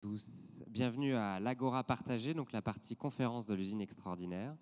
Tous. Bienvenue à l'Agora partagée, donc la partie conférence de l'usine extraordinaire.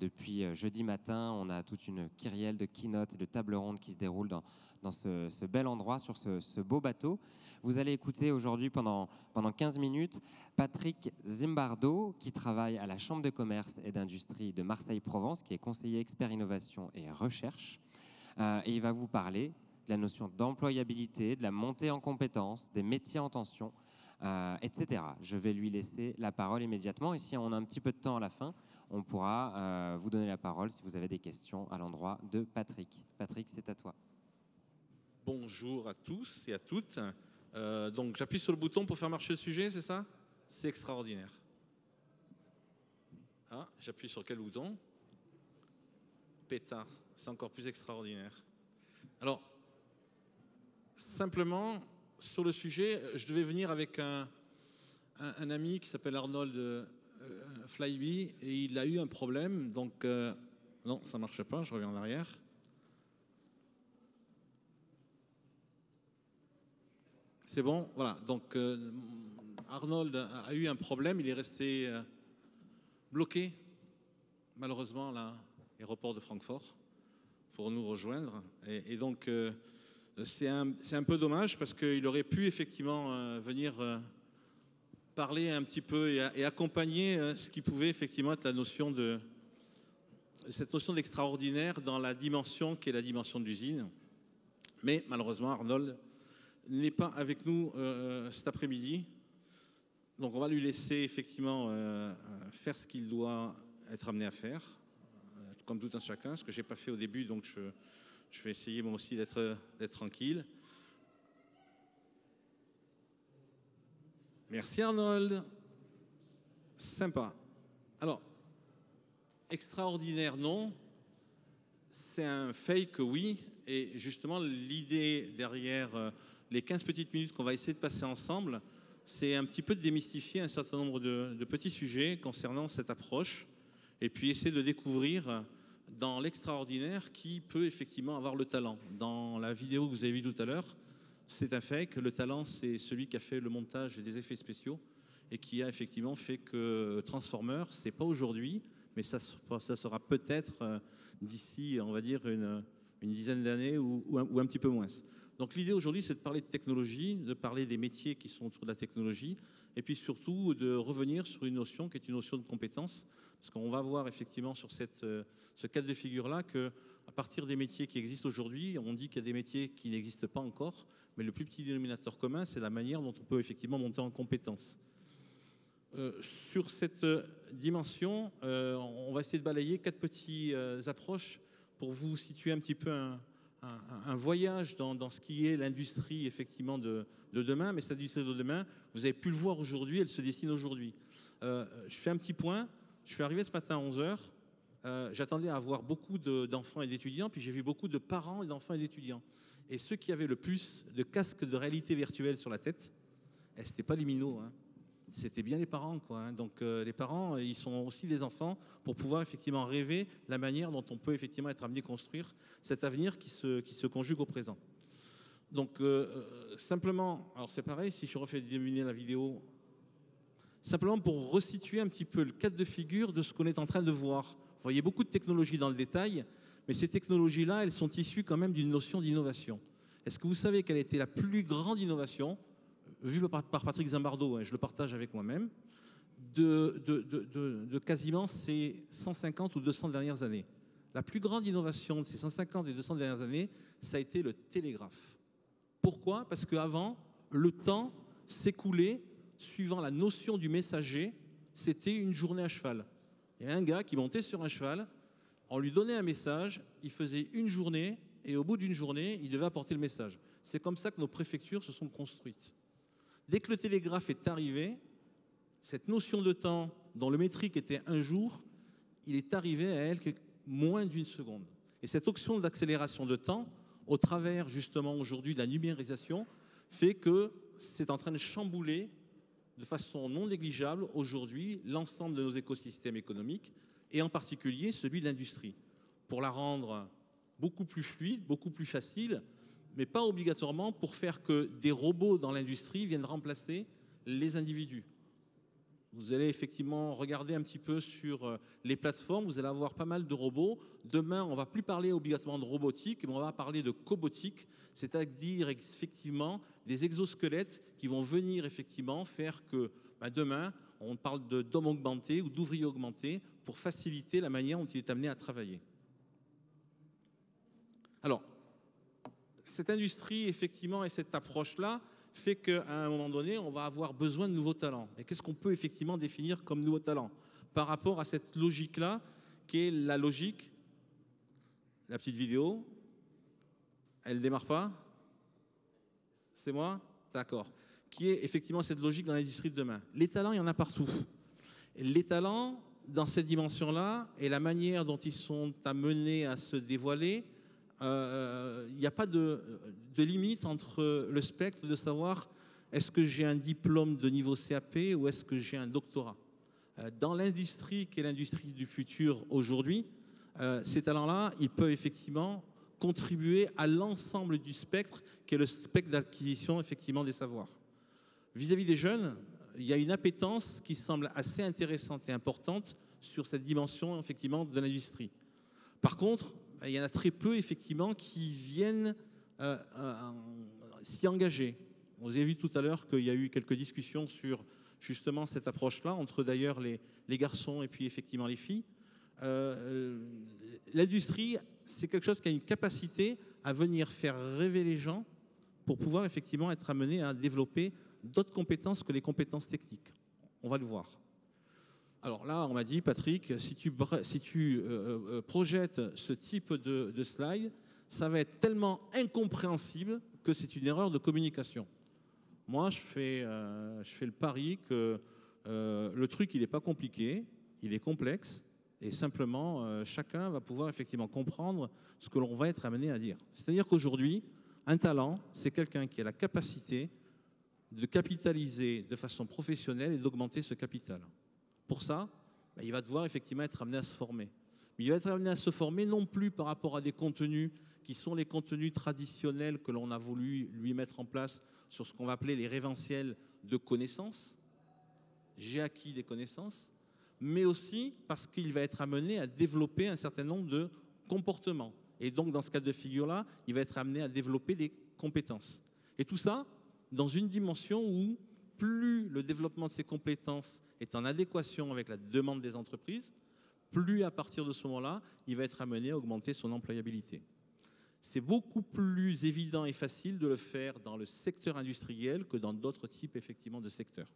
Depuis jeudi matin, on a toute une kyrielle de keynote et de tables rondes qui se déroulent dans ce bel endroit, sur ce beau bateau. Vous allez écouter aujourd'hui pendant 15 minutes Patrick Zimbardo, qui travaille à la Chambre de commerce et d'industrie de Marseille-Provence, qui est conseiller expert innovation et recherche. Et il va vous parler de la notion d'employabilité, de la montée en compétences, des métiers en tension, etc. Je vais lui laisser la parole immédiatement et si on a un petit peu de temps à la fin, on pourra vous donner la parole si vous avez des questions à l'endroit de Patrick. Patrick, c'est à toi. Bonjour à tous et à toutes. Donc j'appuie sur le bouton pour faire marcher le sujet, c'est ça? C'est extraordinaire. Ah, j'appuie sur quel bouton? Pétard, c'est encore plus extraordinaire. Alors, simplement, sur le sujet, je devais venir avec un ami qui s'appelle Arnold Flyby et il a eu un problème. Donc, non, ça ne marche pas, je reviens en arrière. C'est bon, voilà. Donc, Arnold a eu un problème, il est resté bloqué, malheureusement, à l'aéroport de Francfort pour nous rejoindre. Et donc, c'est un peu dommage parce qu'il aurait pu effectivement venir parler un petit peu et accompagner ce qui pouvait effectivement être cette notion d'extraordinaire dans la dimension qui est la dimension de l'usine. Mais malheureusement, Arnold n'est pas avec nous cet après-midi. Donc on va lui laisser effectivement faire ce qu'il doit être amené à faire, comme tout un chacun, ce que je n'ai pas fait au début, donc je vais essayer moi aussi d'être tranquille. Merci Arnold. Sympa. Alors, extraordinaire, non. C'est un fake, oui. Et justement, l'idée derrière les 15 petites minutes qu'on va essayer de passer ensemble, c'est un petit peu de démystifier un certain nombre de petits sujets concernant cette approche et puis essayer de découvrir dans l'extraordinaire qui peut effectivement avoir le talent. Dans la vidéo que vous avez vue tout à l'heure, c'est un fait que le talent, c'est celui qui a fait le montage des effets spéciaux et qui a effectivement fait que Transformers, c'est pas aujourd'hui, mais ça sera peut-être d'ici, on va dire, une dizaine d'années ou un petit peu moins. Donc l'idée aujourd'hui, c'est de parler de technologie, de parler des métiers qui sont autour de la technologie, et puis surtout de revenir sur une notion qui est une notion de compétence, parce qu'on va voir effectivement sur ce cas de figure-là qu'à partir des métiers qui existent aujourd'hui, on dit qu'il y a des métiers qui n'existent pas encore, mais le plus petit dénominateur commun, c'est la manière dont on peut effectivement monter en compétence. Sur cette dimension, on va essayer de balayer 4 petites approches pour vous situer un petit peu un voyage dans ce qui est l'industrie effectivement de demain, mais cette industrie de demain, vous avez pu le voir aujourd'hui, elle se dessine aujourd'hui. Je fais un petit point, je suis arrivé ce matin à 11h, j'attendais à avoir beaucoup d'enfants et d'étudiants, puis j'ai vu beaucoup de parents et d'enfants et d'étudiants. Et ceux qui avaient le plus de casques de réalité virtuelle sur la tête, ce n'était pas les minots, hein. C'était bien les parents, quoi, hein. Donc les parents, ils sont aussi les enfants pour pouvoir effectivement rêver la manière dont on peut effectivement être amené à construire cet avenir qui se conjugue au présent. Donc simplement, alors c'est pareil, si je refais diminuer la vidéo, simplement pour resituer un petit peu le cadre de figure de ce qu'on est en train de voir. Vous voyez beaucoup de technologies dans le détail, mais ces technologies-là, elles sont issues quand même d'une notion d'innovation. Est-ce que vous savez quelle a été la plus grande innovation vu par Patrick Zimbardo, hein, je le partage avec moi-même, de quasiment ces 150 ou 200 dernières années. La plus grande innovation de ces 150 et 200 dernières années, ça a été le télégraphe. Pourquoi? Parce qu'avant, le temps s'écoulait suivant la notion du messager, c'était une journée à cheval. Il y avait un gars qui montait sur un cheval, on lui donnait un message, il faisait une journée, et au bout d'une journée, il devait apporter le message. C'est comme ça que nos préfectures se sont construites. Dès que le télégraphe est arrivé, cette notion de temps dont le métrique était un jour, il est arrivé à elle que moins d'une seconde. Et cette option d'accélération de temps, au travers justement aujourd'hui de la numérisation, fait que c'est en train de chambouler de façon non négligeable aujourd'hui l'ensemble de nos écosystèmes économiques et en particulier celui de l'industrie, pour la rendre beaucoup plus fluide, beaucoup plus facile, mais pas obligatoirement pour faire que des robots dans l'industrie viennent remplacer les individus. Vous allez effectivement regarder un petit peu sur les plateformes, vous allez avoir pas mal de robots. Demain, on ne va plus parler obligatoirement de robotique, mais on va parler de cobotique, c'est-à-dire effectivement des exosquelettes qui vont venir effectivement faire que demain, on parle d'hommes augmentés ou d'ouvriers augmentés pour faciliter la manière dont il est amené à travailler. Alors, cette industrie, effectivement, et cette approche-là, fait qu'à un moment donné, on va avoir besoin de nouveaux talents. Et qu'est-ce qu'on peut effectivement définir comme nouveaux talents par rapport à cette logique-là, qui est la logique, la petite vidéo, elle ne démarre pas? C'est moi? D'accord. Qui est effectivement cette logique dans l'industrie de demain. Les talents, il y en a partout. Et les talents, dans cette dimension-là, et la manière dont ils sont amenés à se dévoiler, il n'y a pas de limite entre le spectre de savoir est-ce que j'ai un diplôme de niveau CAP ou est-ce que j'ai un doctorat. Dans l'industrie qui est l'industrie du futur aujourd'hui, ces talents-là, ils peuvent effectivement contribuer à l'ensemble du spectre qui est le spectre d'acquisition effectivement des savoirs. Vis-à-vis des jeunes, il y a une appétence qui semble assez intéressante et importante sur cette dimension effectivement de l'industrie. Par contre, il y en a très peu, effectivement, qui viennent s'y engager. Vous avez vu tout à l'heure qu'il y a eu quelques discussions sur justement cette approche-là, entre d'ailleurs les garçons et puis effectivement les filles. L'industrie, c'est quelque chose qui a une capacité à venir faire rêver les gens pour pouvoir effectivement être amené à développer d'autres compétences que les compétences techniques. On va le voir. Alors là, on m'a dit, Patrick, si tu projettes ce type de slide, ça va être tellement incompréhensible que c'est une erreur de communication. Moi, je fais le pari que le truc, il n'est pas compliqué, il est complexe, et simplement, chacun va pouvoir effectivement comprendre ce que l'on va être amené à dire. C'est-à-dire qu'aujourd'hui, un talent, c'est quelqu'un qui a la capacité de capitaliser de façon professionnelle et d'augmenter ce capital. Pour ça, il va devoir effectivement être amené à se former. Mais il va être amené à se former non plus par rapport à des contenus qui sont les contenus traditionnels que l'on a voulu lui mettre en place sur ce qu'on va appeler les référentiels de connaissances. J'ai acquis des connaissances, mais aussi parce qu'il va être amené à développer un certain nombre de comportements. Et donc, dans ce cas de figure-là, il va être amené à développer des compétences. Et tout ça dans une dimension où plus le développement de ces compétences est en adéquation avec la demande des entreprises, plus à partir de ce moment-là, il va être amené à augmenter son employabilité. C'est beaucoup plus évident et facile de le faire dans le secteur industriel que dans d'autres types effectivement de secteurs.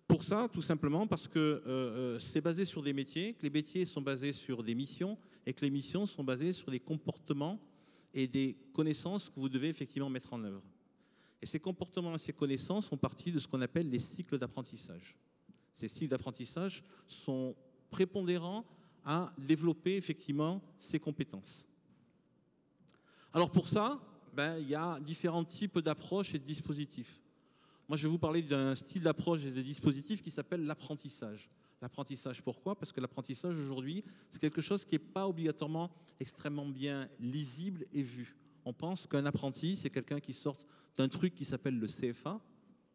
Pour ça, tout simplement parce que c'est basé sur des métiers, que les métiers sont basés sur des missions et que les missions sont basées sur des comportements et des connaissances que vous devez effectivement mettre en œuvre. Et ces comportements et ces connaissances font partie de ce qu'on appelle les cycles d'apprentissage. Ces cycles d'apprentissage sont prépondérants à développer effectivement ces compétences. Alors pour ça, il y a différents types d'approches et de dispositifs. Moi, je vais vous parler d'un style d'approche et de dispositif qui s'appelle l'apprentissage. L'apprentissage, pourquoi? Parce que l'apprentissage aujourd'hui, c'est quelque chose qui n'est pas obligatoirement extrêmement bien lisible et vu. On pense qu'un apprenti, c'est quelqu'un qui sort d'un truc qui s'appelle le CFA.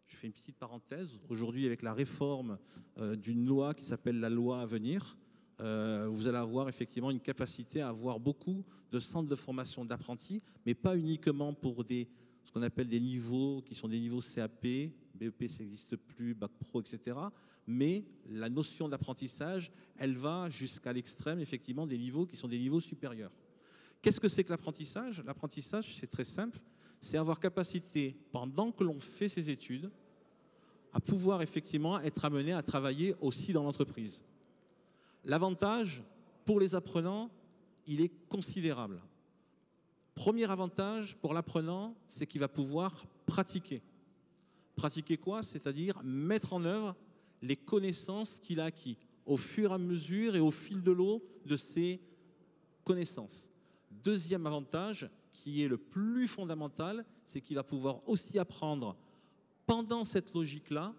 Je fais une petite parenthèse. Aujourd'hui, avec la réforme d'une loi qui s'appelle la loi à venir, vous allez avoir effectivement une capacité à avoir beaucoup de centres de formation d'apprentis, mais pas uniquement pour ce qu'on appelle des niveaux qui sont des niveaux CAP, BEP, ça n'existe plus, Bac Pro, etc. Mais la notion d'apprentissage, elle va jusqu'à l'extrême, effectivement, des niveaux qui sont des niveaux supérieurs. Qu'est-ce que c'est que l'apprentissage? L'apprentissage, c'est très simple. C'est avoir capacité, pendant que l'on fait ses études, à pouvoir effectivement être amené à travailler aussi dans l'entreprise. L'avantage pour les apprenants, il est considérable. Premier avantage pour l'apprenant, c'est qu'il va pouvoir pratiquer. Pratiquer quoi? C'est-à-dire mettre en œuvre les connaissances qu'il a acquises au fur et à mesure et au fil de l'eau de ses connaissances. Deuxième avantage, qui est le plus fondamental, c'est qu'il va pouvoir aussi apprendre pendant cette logique-là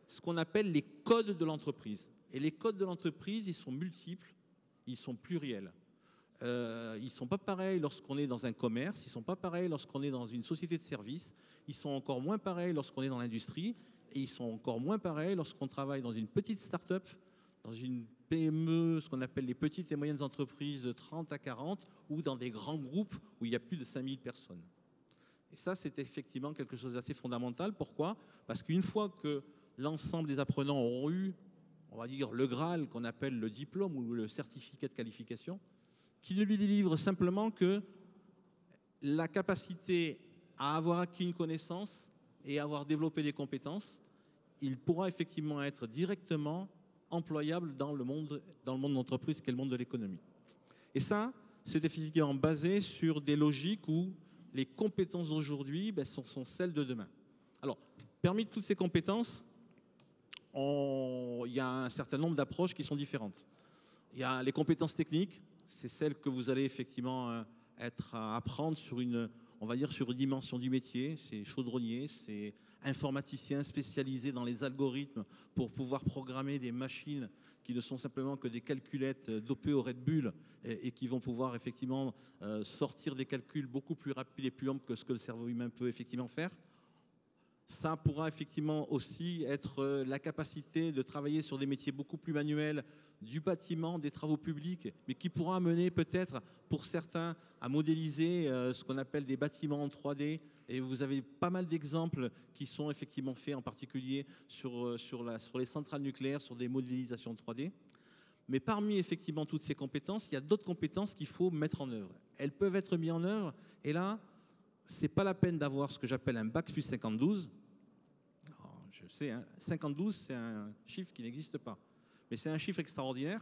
ce qu'on appelle les codes de l'entreprise. Et les codes de l'entreprise, ils sont multiples, ils sont pluriels. Ils ne sont pas pareils lorsqu'on est dans un commerce, ils ne sont pas pareils lorsqu'on est dans une société de services, ils sont encore moins pareils lorsqu'on est dans l'industrie, et ils sont encore moins pareils lorsqu'on travaille dans une petite start-up, dans une PME, ce qu'on appelle les petites et moyennes entreprises de 30 à 40, ou dans des grands groupes où il y a plus de 5000 personnes. Et ça, c'est effectivement quelque chose d'assez fondamental. Pourquoi ? Parce qu'une fois que l'ensemble des apprenants auront eu, on va dire, le Graal qu'on appelle le diplôme ou le certificat de qualification, qui ne lui délivre simplement que la capacité à avoir acquis une connaissance et à avoir développé des compétences, il pourra effectivement être directement employable dans le monde de l'entreprise, qui est le monde de l'économie. Et ça, c'est effectivement basé sur des logiques où les compétences d'aujourd'hui sont celles de demain. Alors, parmi toutes ces compétences, il y a un certain nombre d'approches qui sont différentes. Il y a les compétences techniques, c'est celles que vous allez effectivement apprendre sur une dimension du métier. C'est chaudronnier, c'est informaticien spécialisé dans les algorithmes pour pouvoir programmer des machines qui ne sont simplement que des calculettes dopées au Red Bull et qui vont pouvoir effectivement sortir des calculs beaucoup plus rapides et plus amples que ce que le cerveau humain peut effectivement faire. Ça pourra effectivement aussi être la capacité de travailler sur des métiers beaucoup plus manuels, du bâtiment, des travaux publics, mais qui pourra amener peut-être pour certains à modéliser ce qu'on appelle des bâtiments en 3D. Et vous avez pas mal d'exemples qui sont effectivement faits, en particulier sur les centrales nucléaires, sur des modélisations 3D. Mais parmi effectivement toutes ces compétences, il y a d'autres compétences qu'il faut mettre en œuvre. Elles peuvent être mises en œuvre, et là, c'est pas la peine d'avoir ce que j'appelle un bac plus 52. Alors, je sais, 52, c'est un chiffre qui n'existe pas. Mais c'est un chiffre extraordinaire,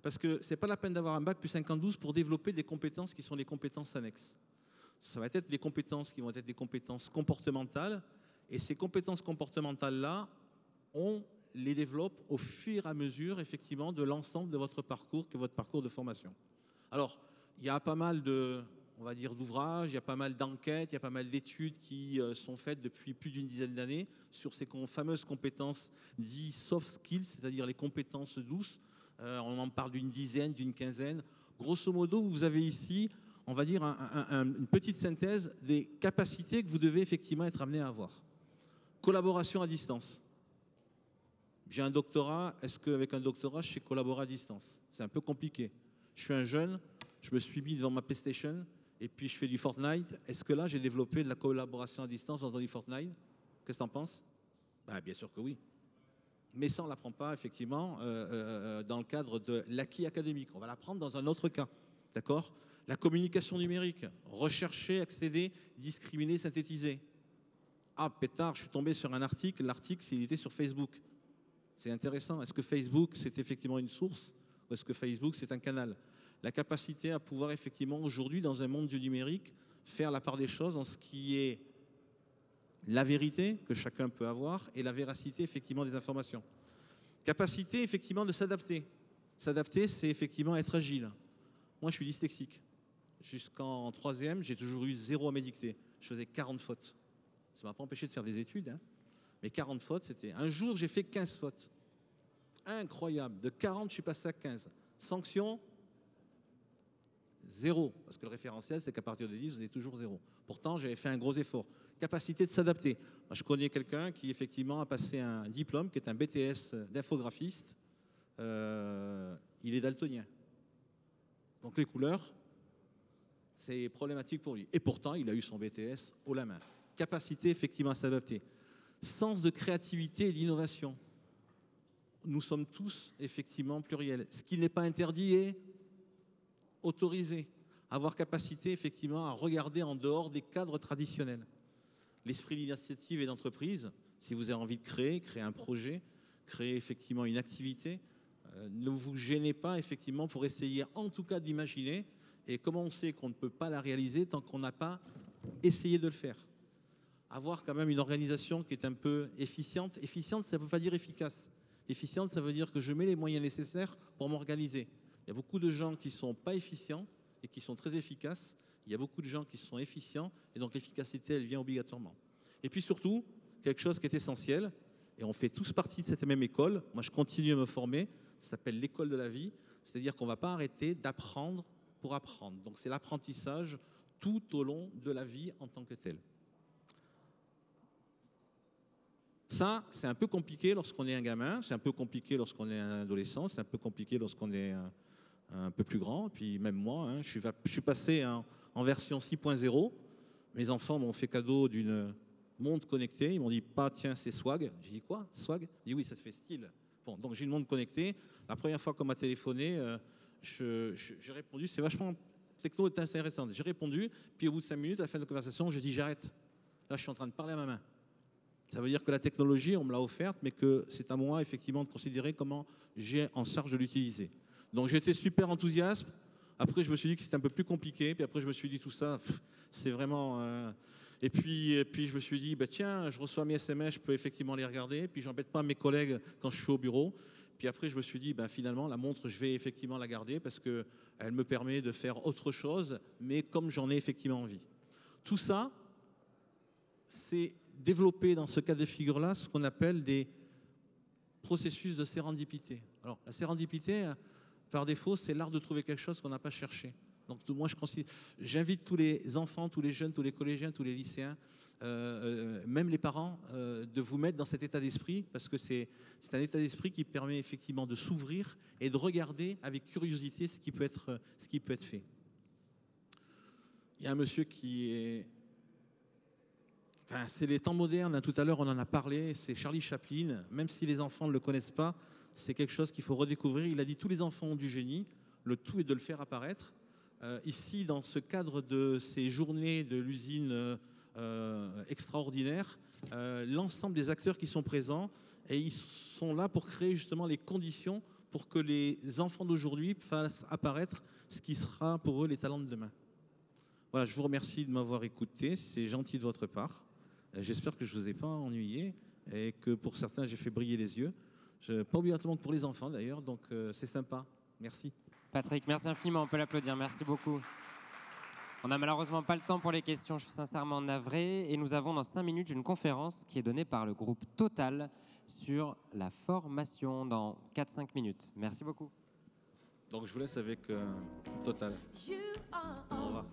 parce que c'est pas la peine d'avoir un bac plus 52 pour développer des compétences qui sont des compétences annexes. Ça va être des compétences qui vont être des compétences comportementales, et ces compétences comportementales-là, on les développe au fur et à mesure, effectivement, de l'ensemble de votre parcours, qui est votre parcours de formation. Alors, il y a pas mal d'ouvrages, il y a pas mal d'enquêtes, il y a pas mal d'études qui sont faites depuis plus d'une dizaine d'années sur ces fameuses compétences dites soft skills, c'est-à-dire les compétences douces. On en parle d'une dizaine, d'une quinzaine. Grosso modo, vous avez ici, on va dire, une petite synthèse des capacités que vous devez effectivement être amené à avoir. Collaboration à distance. J'ai un doctorat, est-ce qu'avec un doctorat, je sais collaborer à distance? C'est un peu compliqué. Je suis un jeune, je me suis mis devant ma PlayStation et puis je fais du Fortnite. Est-ce que là, j'ai développé de la collaboration à distance dans du Fortnite? Qu'est-ce que tu en penses? Bien sûr que oui. Mais ça, on ne l'apprend pas, effectivement, dans le cadre de l'acquis académique. On va l'apprendre dans un autre cas. D'accord? La communication numérique. Rechercher, accéder, discriminer, synthétiser. Pétard, je suis tombé sur un article. L'article, il était sur Facebook. C'est intéressant. Est-ce que Facebook, c'est effectivement une source ou est-ce que Facebook, c'est un canal? La capacité à pouvoir effectivement aujourd'hui, dans un monde du numérique, faire la part des choses en ce qui est la vérité que chacun peut avoir et la véracité effectivement des informations. Capacité effectivement de s'adapter. S'adapter, c'est effectivement être agile. Moi, je suis dyslexique. Jusqu'en 3e, j'ai toujours eu 0 à mes dictées. Je faisais 40 fautes. Ça ne m'a pas empêché de faire des études, hein. Mais 40 fautes, c'était... Un jour, j'ai fait 15 fautes. Incroyable. De 40, je suis passé à 15. Sanction, 0. Parce que le référentiel, c'est qu'à partir de 10, vous avez toujours 0. Pourtant, j'avais fait un gros effort. Capacité de s'adapter. Moi, je connais quelqu'un qui, effectivement, a passé un diplôme, qui est un BTS d'infographiste. Il est daltonien. Donc, les couleurs, c'est problématique pour lui. Et pourtant, il a eu son BTS haut la main. Capacité, effectivement, à s'adapter. Sens de créativité et d'innovation. Nous sommes tous, effectivement, pluriels. Ce qui n'est pas interdit est autorisé. Avoir capacité, effectivement, à regarder en dehors des cadres traditionnels. L'esprit d'initiative et d'entreprise, si vous avez envie de créer un projet, créer effectivement une activité, ne vous gênez pas, effectivement, pour essayer en tout cas d'imaginer. Et comment on sait qu'on ne peut pas la réaliser tant qu'on n'a pas essayé de le faire? Avoir quand même une organisation qui est un peu efficiente. Efficiente, ça ne veut pas dire efficace. Efficiente, ça veut dire que je mets les moyens nécessaires pour m'organiser. Il y a beaucoup de gens qui ne sont pas efficients et qui sont très efficaces. Il y a beaucoup de gens qui sont efficients et donc l'efficacité, elle vient obligatoirement. Et puis surtout, quelque chose qui est essentiel, et on fait tous partie de cette même école. Moi, je continue à me former. Ça s'appelle l'école de la vie. C'est-à-dire qu'on ne va pas arrêter d'apprendre pour apprendre. Donc c'est l'apprentissage tout au long de la vie en tant que tel. Ça, c'est un peu compliqué lorsqu'on est un gamin, c'est un peu compliqué lorsqu'on est un adolescent, c'est un peu compliqué lorsqu'on est un peu plus grand. Puis même moi, hein, je suis passé en version 6.0. Mes enfants m'ont fait cadeau d'une montre connectée. Ils m'ont dit, pas, tiens, c'est swag. J'ai dit, quoi, swag? J'ai dit, oui, ça se fait style. Bon, donc j'ai une montre connectée. La première fois qu'on m'a téléphoné, j'ai répondu, c'est vachement, techno est intéressante. J'ai répondu, puis au bout de 5 minutes, à la fin de la conversation, j'ai dit, j'arrête. Là, je suis en train de parler à ma main. Ça veut dire que la technologie, on me l'a offerte, mais que c'est à moi, effectivement, de considérer comment j'ai en charge de l'utiliser. Donc j'étais super enthousiaste. Après, je me suis dit que c'était un peu plus compliqué. Puis après, je me suis dit tout ça, c'est vraiment... Et puis, je me suis dit, bah, tiens, je reçois mes SMS, je peux effectivement les regarder. Puis j'embête pas mes collègues quand je suis au bureau. Puis après, je me suis dit, bah, finalement, la montre, je vais effectivement la garder parce qu'elle me permet de faire autre chose, mais comme j'en ai effectivement envie. Tout ça, c'est développer dans ce cas de figure-là ce qu'on appelle des processus de sérendipité. Alors, la sérendipité, par défaut, c'est l'art de trouver quelque chose qu'on n'a pas cherché. Donc, moi, j'invite tous les enfants, tous les jeunes, tous les collégiens, tous les lycéens, même les parents, de vous mettre dans cet état d'esprit, parce que c'est un état d'esprit qui permet effectivement de s'ouvrir et de regarder avec curiosité ce qui peut être fait. Il y a un monsieur qui est... Enfin, c'est les temps modernes, hein. Tout à l'heure on en a parlé, c'est Charlie Chaplin. Même si les enfants ne le connaissent pas, c'est quelque chose qu'il faut redécouvrir. Il a dit tous les enfants ont du génie, le tout est de le faire apparaître. Ici, dans ce cadre de ces journées de l'usine extraordinaire, l'ensemble des acteurs qui sont présents, et ils sont là pour créer justement les conditions pour que les enfants d'aujourd'hui fassent apparaître ce qui sera pour eux les talents de demain. Voilà, je vous remercie de m'avoir écouté, c'est gentil de votre part. J'espère que je ne vous ai pas ennuyé et que pour certains, j'ai fait briller les yeux. Pas obligatoirement pour les enfants d'ailleurs, donc c'est sympa. Merci. Patrick, merci infiniment, on peut l'applaudir, merci beaucoup. On n'a malheureusement pas le temps pour les questions, je suis sincèrement navré. Et nous avons dans 5 minutes une conférence qui est donnée par le groupe Total sur la formation dans 4-5 minutes. Merci beaucoup. Donc je vous laisse avec Total. Au revoir.